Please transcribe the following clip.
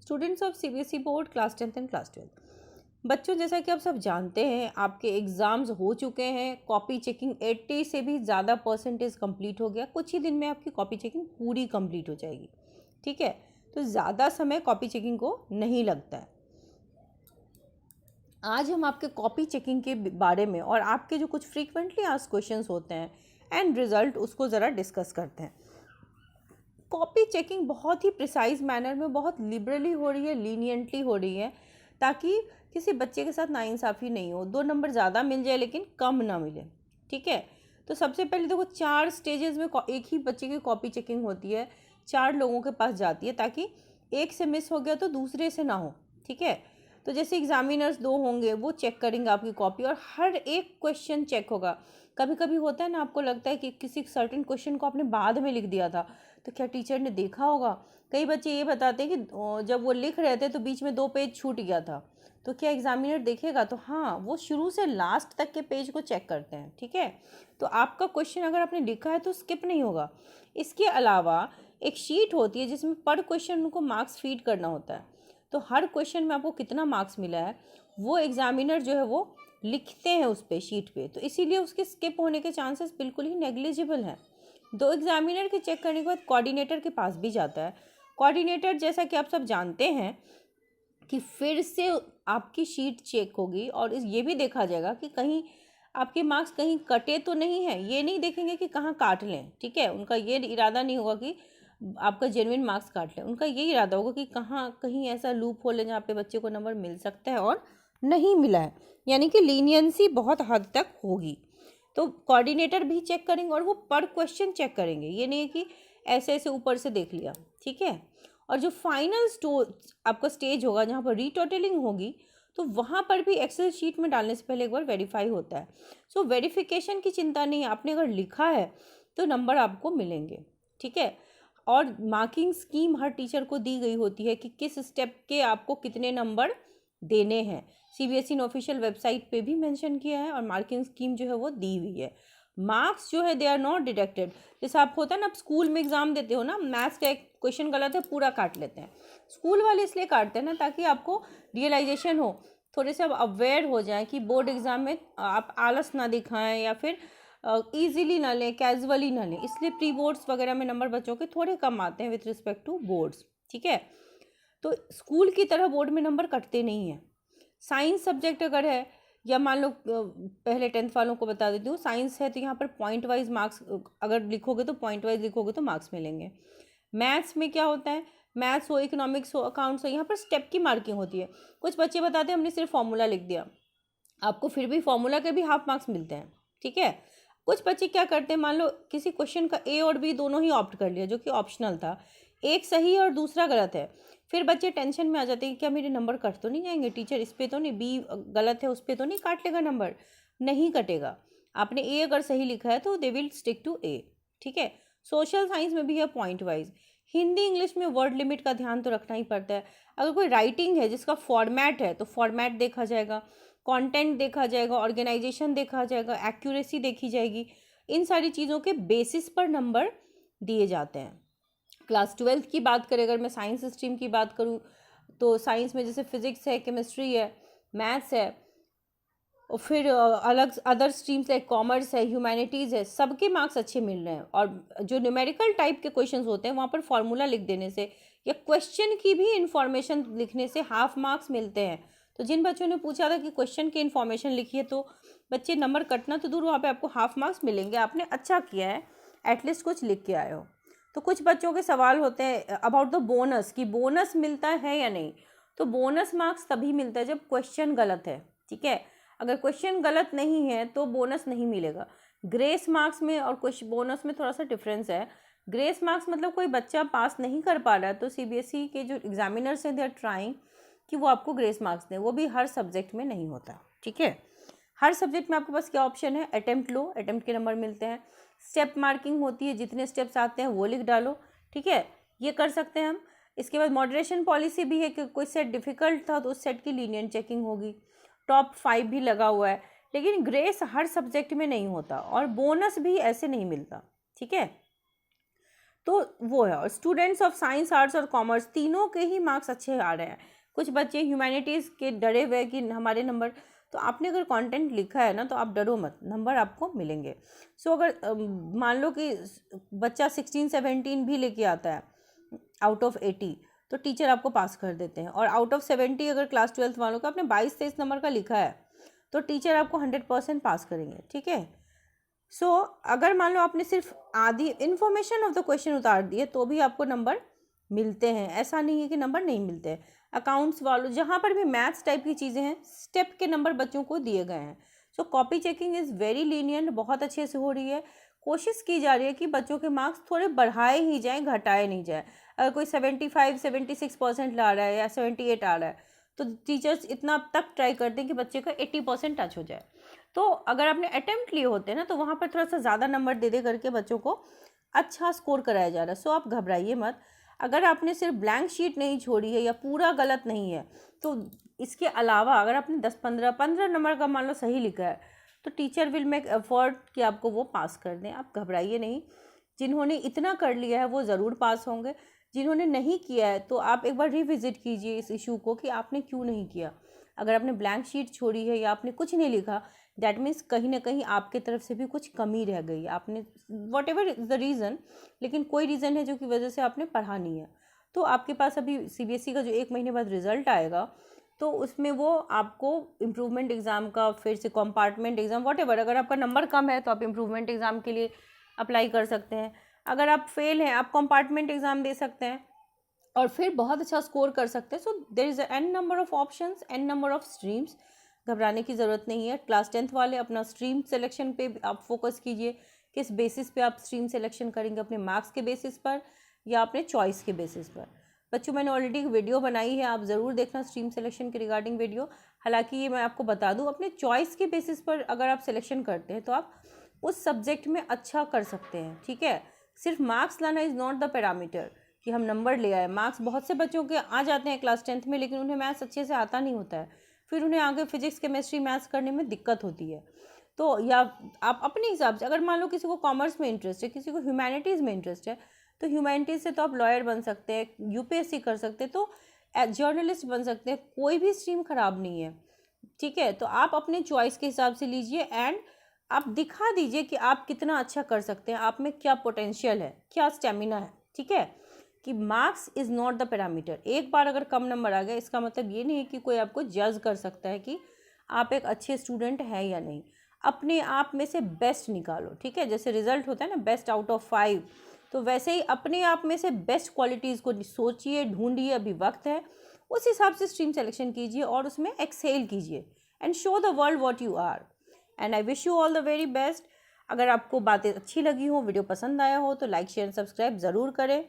Students of CBSE board class 10th and class 12। बच्चों, जैसा कि आप सब जानते हैं, आपके एग्ज़ाम्स हो चुके हैं। कॉपी चेकिंग 80 से भी ज़्यादा परसेंटेज कंप्लीट हो गया। कुछ ही दिन में आपकी कॉपी चेकिंग पूरी कंप्लीट हो जाएगी। ठीक है, तो ज़्यादा समय कॉपी चेकिंग को नहीं लगता है। आज हम आपके कॉपी चेकिंग के बारे में और आपके जो कुछ फ्रीक्वेंटली आस्क्ड क्वेश्चंस होते हैं एंड रिज़ल्ट, उसको ज़रा डिस्कस करते हैं। कॉपी चेकिंग बहुत ही प्रिसाइज मैनर में, बहुत लिबरली हो रही है, लीनियंटली हो रही है, ताकि किसी बच्चे के साथ नाइंसाफ़ी नहीं हो। 2 नंबर ज़्यादा मिल जाए लेकिन कम ना मिले। ठीक है, तो सबसे पहले देखो, 4 स्टेजेस में एक ही बच्चे की कॉपी चेकिंग होती है, 4 लोगों के पास जाती है, ताकि एक से मिस हो गया तो दूसरे से ना हो। ठीक है, तो जैसे एग्जामिनर्स 2 होंगे, वो चेक करेंगे आपकी कॉपी और हर एक क्वेश्चन चेक होगा। कभी कभी होता है ना, आपको लगता है कि किसी सर्टेन क्वेश्चन को आपने बाद में लिख दिया था, तो क्या टीचर ने देखा होगा। कई बच्चे ये बताते हैं कि जब वो लिख रहे थे तो बीच में 2 पेज छूट गया था, तो क्या एग्जामिनर देखेगा। तो हाँ, वो शुरू से लास्ट तक के पेज को चेक करते हैं। ठीक है, तो आपका क्वेश्चन अगर आपने लिखा है तो स्किप नहीं होगा। इसके अलावा एक शीट होती है जिसमें पर क्वेश्चन उनको मार्क्स फीड करना होता है। तो हर क्वेश्चन में आपको कितना मार्क्स मिला है वो एग्जामिनर जो है वो लिखते हैं उस पे, शीट पे। तो इसीलिए उसके स्किप होने के चांसेस बिल्कुल ही नेग्लिजिबल हैं। 2 एग्जामिनर के चेक करने के बाद कोऑर्डिनेटर के पास भी जाता है। कोऑर्डिनेटर, जैसा कि आप सब जानते हैं, कि फिर से आपकी शीट चेक होगी और ये भी देखा जाएगा कि कहीं आपके मार्क्स कहीं कटे तो नहीं है। ये नहीं देखेंगे कि कहाँ काट लें। ठीक है, उनका ये इरादा नहीं होगा कि आपका जेन्युइन मार्क्स काट लें। उनका ये इरादा होगा कि कहाँ कहीं ऐसा लूप होल है जहाँ पे बच्चे को नंबर मिल सकता है और नहीं मिला है, यानी कि लीनियंसी बहुत हद तक होगी। तो कोऑर्डिनेटर भी चेक करेंगे और वो पर क्वेश्चन चेक करेंगे। ये नहीं है कि ऐसे ऐसे ऊपर से देख लिया। ठीक है, और जो फाइनल आपका स्टेज होगा जहाँ पर रीटोटलिंग होगी, तो वहाँ पर भी एक्सेल शीट में डालने से पहले एक बार वेरीफाई होता है। सो वेरिफिकेशन की चिंता नहीं है, आपने अगर लिखा है तो नंबर आपको मिलेंगे। ठीक है, और मार्किंग स्कीम हर टीचर को दी गई होती है कि किस स्टेप के आपको कितने नंबर देने हैं। सीबीएसई ने ऑफिशियल वेबसाइट पे भी मेंशन किया है और मार्किंग स्कीम जो है वो दी हुई है। मार्क्स जो है दे आर नॉट डिडक्टेड। जैसे आप होता है ना, आप स्कूल में एग्जाम देते हो ना, मैथ्स का एक क्वेश्चन गलत है पूरा काट लेते हैं। स्कूल वाले इसलिए काटते हैं ना, ताकि आपको रियलाइजेशन हो, थोड़े से आप अवेयर हो जाएं कि बोर्ड एग्जाम में आप आलस ना दिखाएं या फिर ईजिली ना लें, कैजुअली ना लें। इसलिए प्री बोर्ड्स वगैरह में नंबर बच्चों के थोड़े कम आते हैं विथ रिस्पेक्ट टू बोर्ड्स। ठीक है, तो स्कूल की तरह बोर्ड में नंबर कटते नहीं हैं। साइंस सब्जेक्ट अगर है, या मान लो पहले 10th वालों को बता देती हूँ, साइंस है तो यहाँ पर पॉइंट वाइज मार्क्स अगर लिखोगे तो पॉइंट वाइज लिखोगे तो मार्क्स मिलेंगे। मैथ्स में क्या होता है, मैथ्स हो, इकोनॉमिक्स हो, अकाउंट्स हो, यहाँ पर स्टेप की मार्किंग होती है। कुछ बच्चे बताते हैं हमने सिर्फ फॉर्मूला लिख दिया, आपको फिर भी फॉर्मूला के भी हाफ मार्क्स मिलते हैं। ठीक है, कुछ बच्चे क्या करते हैं, मान लो किसी क्वेश्चन का ए और बी दोनों ही ऑप्ट कर लिया जो कि ऑप्शनल था, एक सही और दूसरा गलत है। फिर बच्चे टेंशन में आ जाते हैं कि क्या मेरे नंबर कट तो नहीं जाएंगे, टीचर इस पे तो नहीं, बी गलत है उस पर तो नहीं काट लेगा नंबर। नहीं कटेगा। आपने ए अगर सही लिखा है तो दे विल स्टिक टू ए। ठीक है, सोशल साइंस में भी है पॉइंट वाइज। हिंदी इंग्लिश में वर्ड लिमिट का ध्यान तो रखना ही पड़ता है। अगर कोई राइटिंग है जिसका फॉर्मेट है तो फॉर्मेट देखा जाएगा, कंटेंट देखा जाएगा, ऑर्गेनाइजेशन देखा जाएगा, एक्यूरेसी देखी जाएगी। इन सारी चीज़ों के बेसिस पर नंबर दिए जाते हैं। क्लास 12th की बात करें, अगर मैं साइंस स्ट्रीम की बात करूं, तो साइंस में जैसे फिजिक्स है, केमिस्ट्री है, मैथ्स है, और फिर अलग अदर स्ट्रीम्स लाइक कॉमर्स है, ह्यूमैनिटीज़ है, सबके मार्क्स अच्छे मिल रहे हैं। और जो न्यूमेरिकल टाइप के क्वेश्चंस होते हैं वहाँ पर फॉर्मूला लिख देने से या क्वेश्चन की भी इंफॉर्मेशन लिखने से हाफ मार्क्स मिलते हैं। तो जिन बच्चों ने पूछा था कि क्वेश्चन की इन्फॉर्मेशन लिखिए, तो बच्चे नंबर कटना तो दूर, वहाँ पे आपको हाफ मार्क्स मिलेंगे। आपने अच्छा किया है, एटलीस्ट कुछ लिख के आए हो। तो कुछ बच्चों के सवाल होते हैं अबाउट द बोनस, कि बोनस मिलता है या नहीं। तो बोनस मार्क्स तभी मिलता है जब क्वेश्चन गलत है। ठीक है, अगर क्वेश्चन गलत नहीं है तो बोनस नहीं मिलेगा। ग्रेस मार्क्स में और कुछ बोनस में थोड़ा सा डिफरेंस है। ग्रेस मार्क्स मतलब कोई बच्चा पास नहीं कर पा रहा है तो सीबीएसई के जो एग्जामिनर्स हैं दे आर ट्राइंग कि वो आपको ग्रेस मार्क्स दें। वो भी हर सब्जेक्ट में नहीं होता। ठीक है, हर सब्जेक्ट में आपके पास क्या ऑप्शन है, अटेम्प्ट लो, अटेम्प्ट के नंबर मिलते हैं। स्टेप मार्किंग होती है, जितने स्टेप्स आते हैं वो लिख डालो। ठीक है, ये कर सकते हैं हम। इसके बाद मॉडरेशन पॉलिसी भी है कि कोई सेट डिफिकल्ट था तो उस सेट की लीनियंट चेकिंग होगी। टॉप 5 भी लगा हुआ है, लेकिन ग्रेस हर सब्जेक्ट में नहीं होता और बोनस भी ऐसे नहीं मिलता। ठीक है, तो वो है। और स्टूडेंट्स ऑफ साइंस, आर्ट्स और कॉमर्स तीनों के ही मार्क्स अच्छे आ रहे हैं। कुछ बच्चे ह्यूमैनिटीज़ के डरे हुए कि हमारे नंबर, तो आपने अगर कंटेंट लिखा है ना तो आप डरो मत, नंबर आपको मिलेंगे। सो अगर मान लो कि बच्चा 16-17 भी लेके आता है आउट ऑफ 80, तो टीचर आपको पास कर देते हैं। और आउट ऑफ 70 अगर क्लास 12th वालों का आपने 22-23 नंबर का लिखा है तो टीचर आपको 100% पास करेंगे, ठीक है। सो अगर मान लो आपने सिर्फ आधी इन्फॉर्मेशन ऑफ द क्वेश्चन उतार दिए तो भी आपको नंबर मिलते हैं, ऐसा नहीं है कि नंबर नहीं मिलते हैं। अकाउंट्स वालों, जहाँ पर भी मैथ्स टाइप की चीज़ें हैं, स्टेप के नंबर बच्चों को दिए गए हैं। सो copy checking is very lenient, बहुत अच्छे से हो रही है। कोशिश की जा रही है कि बच्चों के मार्क्स थोड़े बढ़ाए ही जाएँ, घटाए नहीं जाए। अगर कोई 75-76% ला रहा है या 78 आ रहा है तो टीचर्स इतना तक ट्राई करते हैं कि बच्चे का 80% टच हो जाए। तो अगर आपने अटेम्प्ट लिए होते हैं ना तो वहाँ पर थोड़ा सा ज़्यादा नंबर दे करके बच्चों को अच्छा स्कोर कराया जा रहा है। सो आप घबराइए मत। अगर आपने सिर्फ ब्लैंक शीट नहीं छोड़ी है या पूरा गलत नहीं है, तो इसके अलावा अगर आपने 10-15 नंबर का मान लो सही लिखा है तो टीचर विल मेक एफर्ट कि आपको वो पास कर दें। आप घबराइए नहीं। जिन्होंने इतना कर लिया है वो ज़रूर पास होंगे। जिन्होंने नहीं किया है तो आप एक बार रिविज़िट कीजिए इस इशू को कि आपने क्यों नहीं किया। अगर आपने ब्लैंक शीट छोड़ी है या आपने कुछ नहीं लिखा, दैट मीन्स कहीं ना कहीं आपके तरफ से भी कुछ कमी रह गई, आपने what ever is the reason, लेकिन कोई रीज़न है जो की वजह से आपने पढ़ा नहीं है। तो आपके पास अभी CBSE का जो 1 महीने बाद रिज़ल्ट आएगा तो उसमें वो आपको इम्प्रूवमेंट एग्ज़ाम का, फिर से कंपार्टमेंट एग्ज़ाम, वॉट एवर, अगर आपका नंबर कम है तो आप इम्प्रूवमेंट एग्ज़ाम के लिए अप्लाई कर सकते हैं। अगर आप फेल हैं आप कंपार्टमेंट एग्ज़ाम दे सकते हैं और फिर बहुत अच्छा स्कोर कर सकते हैं। So there is n number of options, n number of streams. घबराने की ज़रूरत नहीं है। क्लास 10th वाले अपना स्ट्रीम सिलेक्शन पे आप फोकस कीजिए। किस बेसिस पे आप स्ट्रीम सिलेक्शन करेंगे, अपने मार्क्स के बेसिस पर या अपने चॉइस के बेसिस पर। बच्चों, मैंने ऑलरेडी एक वीडियो बनाई है, आप ज़रूर देखना स्ट्रीम सिलेक्शन के रिगार्डिंग वीडियो। हालांकि ये मैं आपको बता दूं, अपने चॉइस के बेसिस पर अगर आप सिलेक्शन करते हैं तो आप उस सब्जेक्ट में अच्छा कर सकते हैं, ठीक है। सिर्फ मार्क्स लाना इज़ नॉट द पैरामीटर कि हम नंबर ले आए। मार्क्स बहुत से बच्चों के आ जाते हैं क्लास 10th में, लेकिन उन्हें मैथ्स अच्छे से आता नहीं होता है, फिर उन्हें आगे फिजिक्स, केमिस्ट्री, मैथ्स करने में दिक्कत होती है। तो या आप अपने हिसाब से, अगर मान लो किसी को कॉमर्स में इंटरेस्ट है, किसी को ह्यूमैनिटीज़ में इंटरेस्ट है, तो ह्यूमैनिटीज़ से तो आप लॉयर बन सकते हैं, UPSC कर सकते हैं, तो जर्नलिस्ट बन सकते हैं। कोई भी स्ट्रीम ख़राब नहीं है, ठीक है। तो आप अपने चॉइस के हिसाब से लीजिए एंड आप दिखा दीजिए कि आप कितना अच्छा कर सकते हैं, आप में क्या पोटेंशियल है, क्या स्टेमिना है, ठीक है। कि marks is not the parameter. एक बार अगर कम नंबर आ गया इसका मतलब ये नहीं है कि कोई आपको जज कर सकता है कि आप एक अच्छे स्टूडेंट हैं या नहीं। अपने आप में से बेस्ट निकालो, ठीक है। जैसे रिजल्ट होता है ना बेस्ट आउट ऑफ 5, तो वैसे ही अपने आप में से बेस्ट क्वालिटीज़ को सोचिए, ढूंढिए, अभी वक्त है। उस हिसाब से स्ट्रीम सेलेक्शन कीजिए और उसमें एक्सेल कीजिए and show the world what you are. And I wish you all the very best. अगर आपको बातें अच्छी लगी हो, वीडियो पसंद आया हो तो लाइक, शेयर, सब्सक्राइब ज़रूर करें।